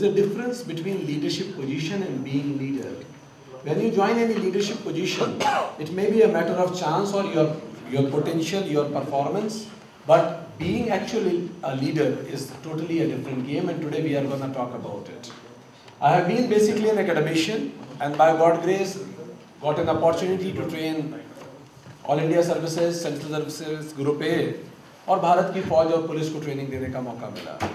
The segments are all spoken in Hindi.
is a difference between leadership position and being leader. When you join any leadership position, it may be a matter of chance or your potential, your performance, but being actually a leader is totally a different game, and today we are going to talk about it. I have been basically an academician, and by God's grace got an opportunity to train all India services, central services, group A और भारत की फौज और पुलिस को ट्रेनिंग देने का मौका मिला।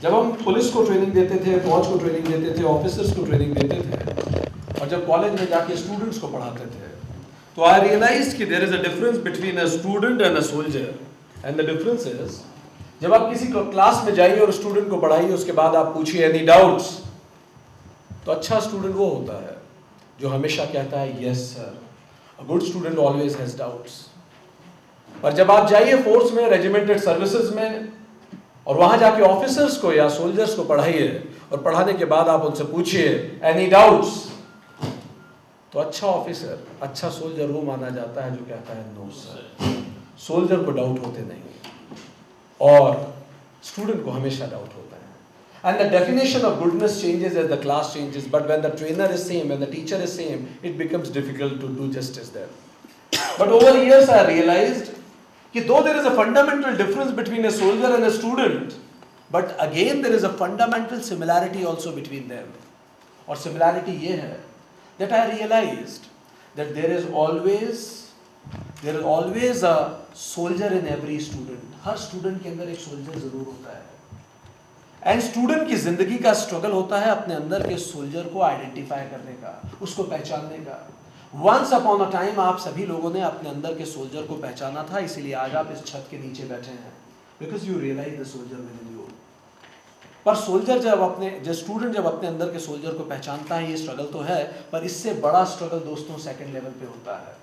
जब हम पुलिस को ट्रेनिंग देते थे, फौज को ट्रेनिंग देते थे, ऑफिसर्स को ट्रेनिंग देते थे, और जब कॉलेज में जाके स्टूडेंट्स को पढ़ाते थे, तो आई रियलाइज कि there is a difference between a student and a soldier. And the difference is, जब आप किसी क्लास में जाइए और स्टूडेंट को पढ़ाइए, उसके बाद आप पूछिए एनी डाउट्स, तो अच्छा स्टूडेंट वो होता है जो हमेशा कहता है yes sir. A good student always has doubts. पर जब आप जाइए फोर्स में, रेजिमेंटेड सर्विसेज में, और वहां जाके ऑफिसर्स को या सोल्जर्स को पढ़ाइए, और पढ़ाने के बाद आप उनसे पूछिए एनी डाउट्स, तो अच्छा ऑफिसर, अच्छा सोल्जर वो माना जाता है जो कहता है नो सर। सोल्जर को डाउट होते नहीं और स्टूडेंट को हमेशा डाउट होता है। And the definition of goodness changes as the class changes, but when the trainer is same, when the teacher is same, it becomes difficult to do justice there. But over years I realized that though there is a fundamental difference between a soldier and a student, but again there is a fundamental similarity also between them. और similarity ये है that I realized that there is always a soldier in every student. Her student के अंदर एक soldier जरूर होता है। एंड स्टूडेंट की जिंदगी का स्ट्रगल होता है अपने अंदर के सोल्जर को आइडेंटिफाई करने का, उसको पहचानने का। वंस अपॉन अ टाइम आप सभी लोगों ने अपने अंदर के सोल्जर को पहचाना था, इसीलिए आज आप इस छत के नीचे बैठे हैं, because you realise the soldier within you. पर सोल्जर जब स्टूडेंट जब अपने अंदर के सोल्जर को पहचानता है, ये स्ट्रगल तो है, पर इससे बड़ा स्ट्रगल दोस्तों सेकेंड लेवल पे होता है।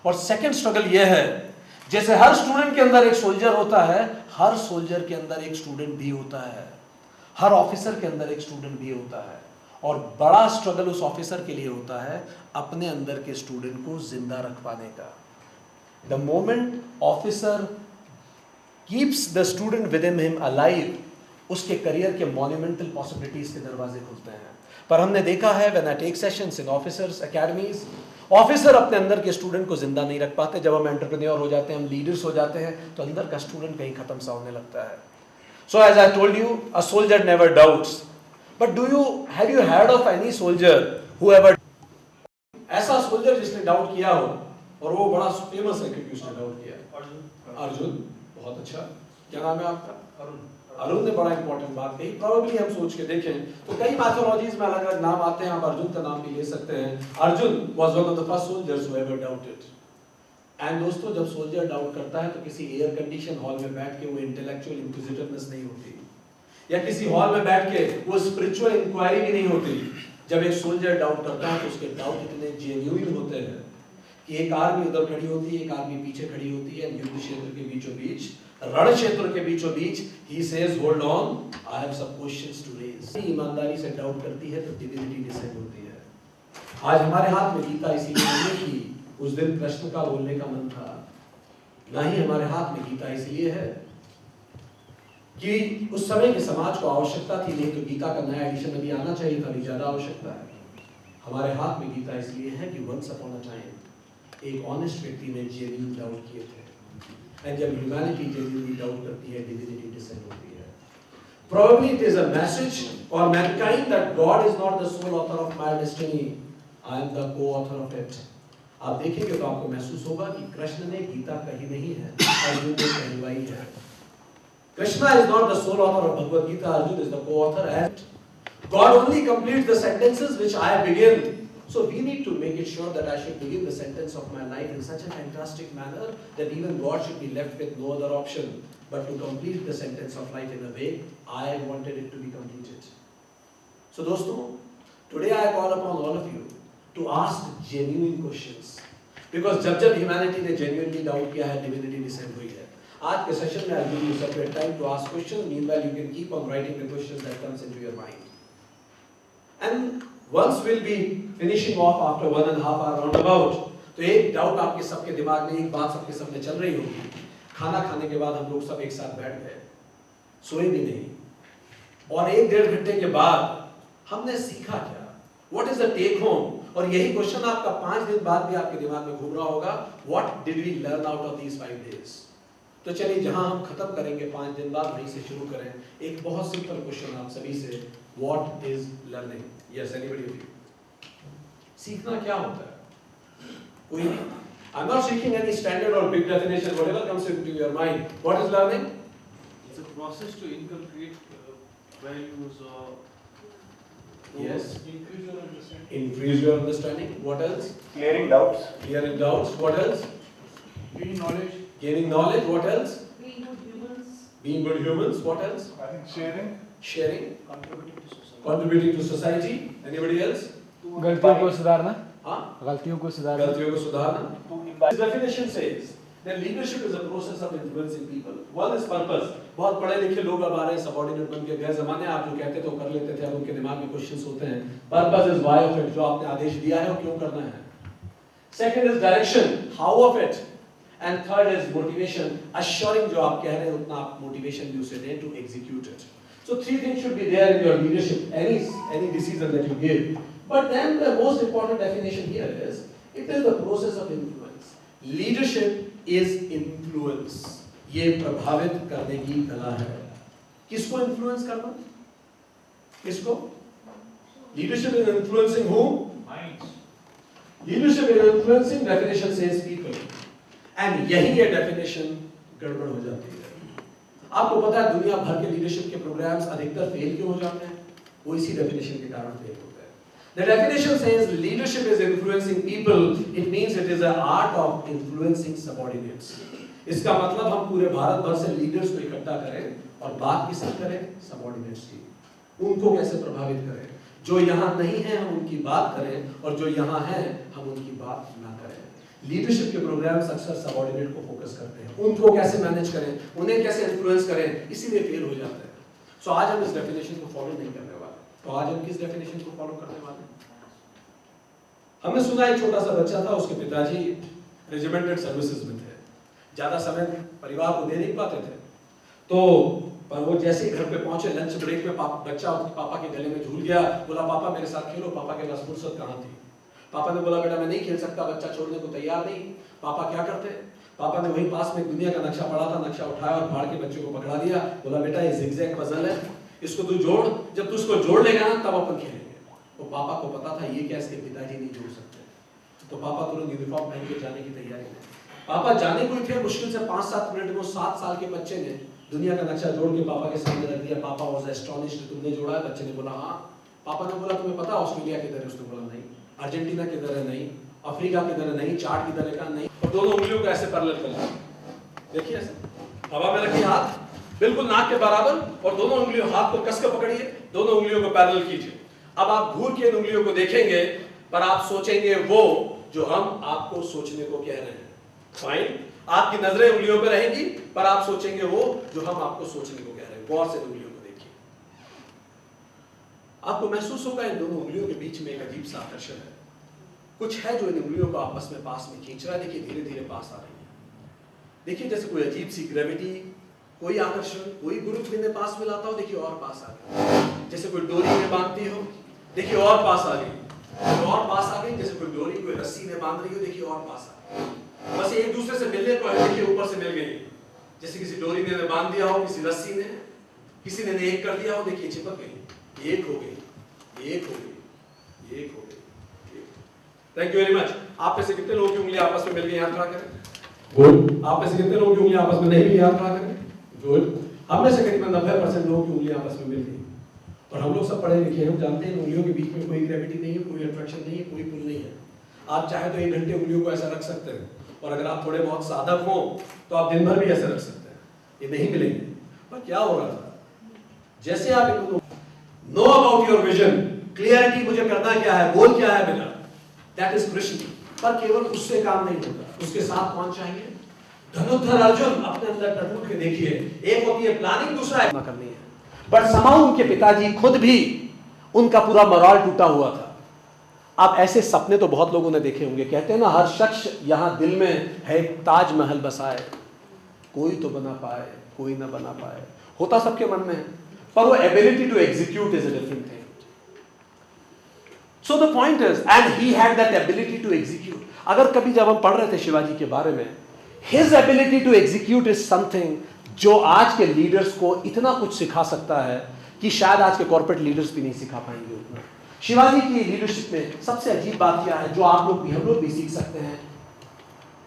और सेकेंड स्ट्रगल ये है, जैसे हर स्टूडेंट के अंदर एक सोल्जर होता है, हर सोल्जर के अंदर एक स्टूडेंट भी होता है, हर ऑफिसर के अंदर एक स्टूडेंट भी होता है। और बड़ा स्ट्रगल उस ऑफिसर के लिए होता है अपने अंदर के स्टूडेंट को जिंदा रख पाने का। The moment officer keeps the student within him alive, उसके करियर के मॉन्यूमेंटल पॉसिबिलिटीज के दरवाजे खुलते हैं। पर हमने देखा है when I take sessions in officers academies, officer अपने अंदर के स्टूडेंट को जिंदा नहीं रख पाते। जब हम एंटरप्रेन्योर हो जाते हैं, हम लीडर्स हो जाते हैं, तो अंदर का स्टूडेंट कहीं खत्म सा होने लगता है। So as I told you, a soldier never doubts. But have you heard of any soldier who ever? ऐसा सोल्जर जिसने डाउट किया हो, और वो बड़ा फेमस है क्योंकि उसने डाउट किया। अर्जुन, बहुत अच्छा। क्या नाम है आपका? अरुण ने बड़ा इंपॉर्टेंट बात कही। प्रोबेबली हम सोच के देखें तो कई मैथोलॉजीज में अलग अलग नाम आते हैं, आप अर्जुन का नाम भी ले सकते हैं। Arjun was one of the first soldiers who ever doubted. And दोस्तों, जब सोल्जर डाउट करता है तो किसी एयर कंडीशन हॉल में बैठ के वो इंटेलेक्चुअल इंक्विजिटिवनेस नहीं होती, या किसी हॉल में बैठ के वो स्पिरिचुअल इंक्वायरी भी नहीं होती। जब एक सोल्जर डाउट करता है तो उसके डाउट इतने जेन्युइन होते हैं कि एक आर्मी उधर खड़ी होती है, एक आर्मी पीछे खड़ी होती है, युद्ध क्षेत्र के बीचों बीच, रण क्षेत्र के बीचों बीच, he says hold on, I have some questions to raise. ईमानदारी से डाउट करती है तो डिविनिटी डिसेंड होती है। आज हमारे हाथ में गीता इसीलिए नहीं कि उस दिन कृष्ण का बोलने का मन था, ना ही हमारे हाथ में गीता इसलिए है कि उस समय के समाज को आवश्यकता थी, नहीं तो गीता का नया एडिशन अभी आना चाहिए था, अभी ज्यादा आवश्यकता है। हमारे हाथ में गीता इसलिए है कि वंस अपॉन अ टाइम एक ऑनेस्ट व्यक्ति ने जेन्युइन डाउट किए थे, एंड जब ह्यूमैनिटी जेन्युइनली डाउट करती है, डिविनिटी डिसेंड होती है। Probably it is a message for mankind that God is not the sole author of my destiny, I am the co-author of it. आप देखेंगे तो आपको महसूस होगा कि कृष्ण ने गीता कही नहीं है, अर्जुन ने कहलवाई है। Krishna is not the sole author of Bhagavad Gita, Arjun is the co-author, and God only completes the sentences which I begin. So we need to make it sure that I should begin the sentence of my life in such a fantastic manner that even God should be left with no other option but to complete the sentence of life in a way I wanted it to be completed. So दोस्तों, today I call upon all of you to ask genuine questions, because जब ह्यूमैनिटी ने genuinely डाउट किया है, डिविनिटी डिसेंड हुई है। आज के सेशन में I'll give you separate time to ask questions. Meanwhile, you can keep on writing the questions that comes into your mind. And once we'll be finishing off after 1.5 hour roundabout, तो एक डाउट आपके सबके दिमाग में, एक बात सबके सब में चल रही होगी। खाना खाने के बाद हम लोग सब एक साथ बैठ गए, सोए भी नहीं, और 1-1.5 घंटे के बाद हमने सीखा क्या, what is the take home. और यही क्वेश्चन आपका 5 दिन बाद भी आपके दिमाग में घूम रहा होगा, what did we learn out of these 5 days। तो चलिए जहां हम खत्म करेंगे 5 दिन बाद वहीं से शुरू करें। एक बहुत सिंपल क्वेश्चन आप सभी से, what is learning. Yes anybody of you, सीखना क्या होता है? कोई नहीं। I'm not seeking any standard or big definition, whatever comes into your mind. What is learning? It's a process to inculcate values or Yes. increase your understanding. Increase your understanding. What else? Clearing doubts. Clearing doubts. What else? Gaining knowledge. Gaining knowledge. What else? Being good humans. Being good humans. What else? I think sharing. Sharing. Contributing to society. Contributing to society. Anybody else? गलतियों को सुधारना, हाँ? गलतियों को सुधारना, गलतियों को सुधारना. To imbibe. This definition says that leadership is a process of influencing people. One is purpose. बहुत पढ़े लिखे लोग अब आ रहे हैं सबऑर्डिनेट बन के। गए जमाने आप जो कहते थे वो कर लेते थे, अब उनके दिमाग में क्वेश्चंस होते हैं। Purpose is why of it, जो आपने आदेश दिया है वो क्यों करना है। Second is direction, how of it. And third is motivation, assuring जो आप कह रहे हैं उतना आप motivation भी उसे दें to execute it. So 3 things should be there in your leadership, any decision that you give. But then the most important definition here is, it is the process of influence. Leadership is influence. ये प्रभावित करने की कला है। किसको influence करना? किसको? Leadership is influencing whom? Minds. Leadership is influencing, definition says people. And यही ये definition गड़बड़ हो जाती है। आपको पता है दुनिया भर के leadership के programs अधिकतर fail क्यों हो जाते हैं? वो इसी definition के कारण fail होते हैं। The definition says leadership is influencing people. It means it is an art of influencing subordinates. इसका मतलब हम पूरे भारत भर से लीडर्स को इकट्ठा करें और बात किसकी करें? सबऑर्डिनेट्स की। उनको कैसे प्रभावित करें? जो यहाँ नहीं है हम उनकी बात करें और जो यहाँ हैं हम उनकी बात ना करें। लीडरशिप के प्रोग्राम्स अक्सर सबऑर्डिनेट को फोकस करते हैं, उनको कैसे मैनेज करें, उन्हें कैसे इन्फ्लुएंस करें, इसीलिए फेल हो जाते हैं। सो आज हम इस डेफिनेशन को फॉलो नहीं करने वाले। तो आज हम किस डेफिनेशन को फॉलो करने वाले हैं? हमने सुना एक छोटा सा बच्चा था, उसके पिताजी रेजिमेंटेड सर्विसेज में थे, ज्यादा समय परिवार को दे नहीं पाते थे। तो वो जैसे ही घर पे पहुंचे लंच ब्रेक में बच्चा उसके पापा के गले में झूल गया, बोला पापा मेरे साथ खेलो। पापा के पास फुर्सत कहाँ थी। पापा ने बोला बेटा मैं नहीं खेल सकता, बच्चा छोड़ने को तैयार नहीं। पापा क्या करते? पापा ने वहीं पास में दुनिया का नक्शा पड़ा था, नक्शा उठाया और फाड़ के बच्चे को पकड़ा दिया। बोला बेटा ये जिगजैग पजल है, इसको तू जोड़, जब तू इसको जोड़ लेगा ना तब अपन खेलेंगे। वो पापा को पता था ये क्या इसके पिताजी नहीं जोड़ सकते। तो पापा तुरंत यूनिफॉर्म पहन के जाने की तैयारी में। पापा जाने को ही थे, मुश्किल से 5-7 मिनट में 7 साल के बच्चे ने दुनिया का नक्शा जोड़ के पापा के सामने रख दिया। पापा वाज एस्टोनिश्ड, तुमने जोड़ा है? बच्चे ने बोला हाँ। पापा ने बोला तुम्हें पता ऑस्ट्रेलिया किधर है? उसने बोला नहीं। अर्जेंटीना किधर है? नहीं। अफ्रीका किधर है? नहीं। चार्ट किधर है? कहा नहीं। और दोनों उंगलियों को ऐसे पैरेलल कर लिया, देखिए ऐसे हवा में रखिए हाथ बिल्कुल नाक के बराबर, और दोनों उंगलियों हाथ को कस के पकड़िए, दोनों उंगलियों को पैरेलल कीजिए। अब आप घूर के इन उंगलियों को देखेंगे पर आप सोचेंगे वो जो हम आपको सोचने को कह रहे हैं। फाइन, आपकी नजरें उंगलियों पे रहेंगी पर आप सोचेंगे वो जो हम आपको सोचने को कह रहे हैं। गौर से उंगलियों को देखिए, आपको महसूस होगा इन दोनों उंगलियों के बीच में एक अजीब सा आकर्षण है। कुछ है जो इन उंगलियों को आपस में पास में खींच रहा है। देखिए धीरे धीरे पास आ रही है। देखिए जैसे कोई अजीब सी ग्रेविटी, कोई आकर्षण, कोई गुरुत्व इन्हें पास में लाता हो। देखिए और पास आ गई। जैसे कोई डोरी में बांधती हो, देखिए और पास आ गई। और पास आ गई। जैसे कोई डोरी कोई रस्सी में बांध रही हो, देखिए और पास आ गई। बस एक दूसरे से मिलने को है, देखिए ऊपर से मिल गई। जैसे किसी डोरी ने बांध दिया हो, किसी रस्सी ने, किसी ने एक कर दिया हो, देखिए चिपक गई, एक हो गई, एक हो गई, एक हो गई। Thank you very much. आप में से कितने लोगों की उंगलियां आपस में मिल गई? हाथ खड़ा करें। गुड। आप में से कितने लोगों की उंगलियां आपस में नहीं मिली? हाथ खड़ा करें। गुड। हम में से करीबन 90% लोगों की उंगलियां आपस में मिल गई। और हम लोग सब पढ़े लिखे हैं, हम जानते हैं उंगलियों के बीच में कोई ग्रेविटी नहीं है, कोई अट्रैक्शन नहीं है, कोई पुल नहीं है। आप चाहे तो 1 घंटे उंगलियों को ऐसा रख सकते हैं, और अगर आप थोड़े बहुत साधक हो तो आप दिन भर भी ऐसे रख सकते हैं, ये नहीं मिलेंगे। पर क्या हो रहा था, जैसे आप इनको know about your vision, clarity, मुझे करना क्या है, गोल क्या है मेरा, दैट इज कृष्ण। पर केवल उससे काम नहीं होता, उसके साथ कौन चाहिए? धनुर्धर अर्जुन। अपने अंदर टटूट के देखिए, एक होती है प्लानिंग, दूसरा है करनी है। पर समाउ उनके पिताजी खुद भी, उनका पूरा मोरल टूटा हुआ था। आप ऐसे सपने तो बहुत लोगों ने देखे होंगे। कहते हैं ना हर शख्स यहाँ दिल में है ताजमहल बसाए, कोई तो बना पाए कोई ना बना पाए, होता सबके मन में है, पर वो ability to execute is a different thing. So the point is, and he had that ability to execute. अगर कभी जब हम पढ़ रहे थे शिवाजी के बारे में, his ability to execute is something जो आज के लीडर्स को इतना कुछ सिखा सकता है कि शायद आज के कॉर्पोरेट लीडर्स भी नहीं सिखा पाएंगे उतना। शिवाजी की लीडरशिप में सबसे अजीब बात क्या है, जो आप लोग भी हम लोग भी सीख सकते हैं।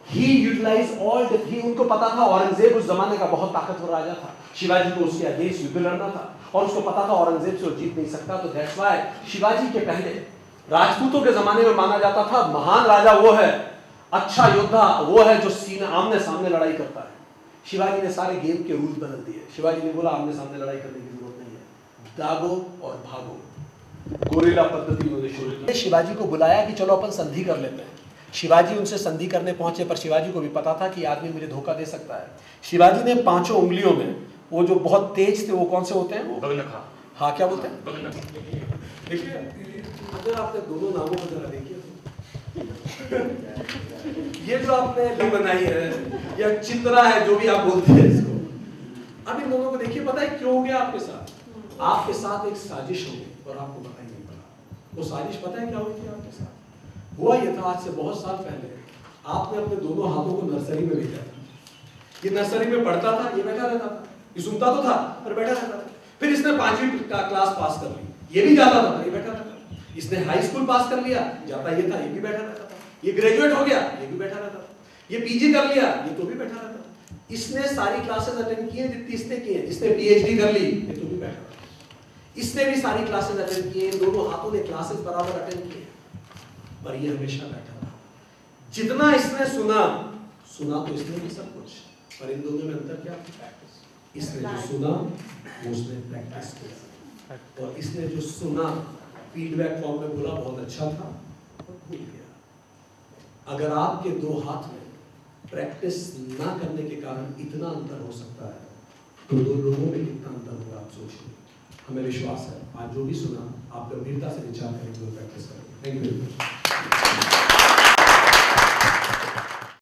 He utilized all the, उनको पता था औरंगजेब उस जमाने का बहुत ताकतवर राजा था, शिवाजी को उसके अगेंस्ट युद्ध लड़ना था और उसको पता था औरंगजेब से वो जीत नहीं सकता। तो दैट्स व्हाई शिवाजी के पहले राजपूतों के जमाने में माना जाता था महान राजा वो है, अच्छा योद्धा वो है जो सीने आमने सामने लड़ाई करता है। शिवाजी ने सारे गेम के रूल बदल दिए। शिवाजी ने बोला आमने सामने लड़ाई करने की जरूरत नहीं है, दागो और भागो, गोरिल्ला पद्धति उन्होंने शुरू की। शिवाजी को बुलाया कि चलो अपन संधि कर लेते हैं। शिवाजी उनसे संधि करने पहुंचे, पर शिवाजी को भी पता था कि आदमी मुझे धोखा दे सकता है। शिवाजी ने 5 उंगलियों में वो जो बहुत तेज थे, वो कौन से होते हैं, वो हाँ क्या बोलते हैं, देखिए अगर आपने दोनों नामों को जरा देखिए, ये जो आपने लंब बनाई है या चित्रा है, जो भी आप बोलते हैं इसको, अब इन दोनों को देखिए। पता है क्यों हो गया आपके साथ? आपके साथ एक साजिश हो गई और आपको पता ही नहीं पड़ा। वो साजिश पता है क्या हुई थी आपके साथ? हुआ ये था, आज से बहुत साल पहले आपने अपने दोनों हाथों को नर्सरी में भेजा था। ये नर्सरी में पढ़ता था, ये बैठा रहता था, ये सुनता तो था पर बैठा रहता था। फिर इसने 5वीं क्लास पास कर ली, ये भी जाता था, ये बैठा रहता था। इसने हाई स्कूल पास कर लिया, जाता ये था, ये भी बैठा रहता था। ये ग्रेजुएट हो गया, ये भी बैठा रहता था। ये पीजी कर लिया, ये तो भी बैठा रहता था। इसने सारी क्लासेस अटेंड किए जितनी इसने की है। इसने पीएचडी कर ली, ये तो भी बैठा रहता। इसने भी सारी क्लासेस अटेंड किए, दोनों हाथों ने क्लासेस बराबर अटेंड किए, पर ये हमेशा बैठा रहा। जितना इसने सुना तो इसने भी सब कुछ, पर इन दोनों में अंतर क्या? प्रैक्टिस। इसने जो सुना वो उसने प्रैक्टिस किया, और इसने जो सुना फीडबैक फॉर्म में बोला बहुत अच्छा था और भूल गया। अगर आपके 2 हाथ में प्रैक्टिस ना करने के कारण इतना अंतर हो सकता है, तो 2 लोगों में कितना अंतर होगा आप सोचिए। हमें विश्वास है आज जो भी सुना आप गंभीरता से विचार करेंगे और प्रैक्टिस करेंगे। Thank you.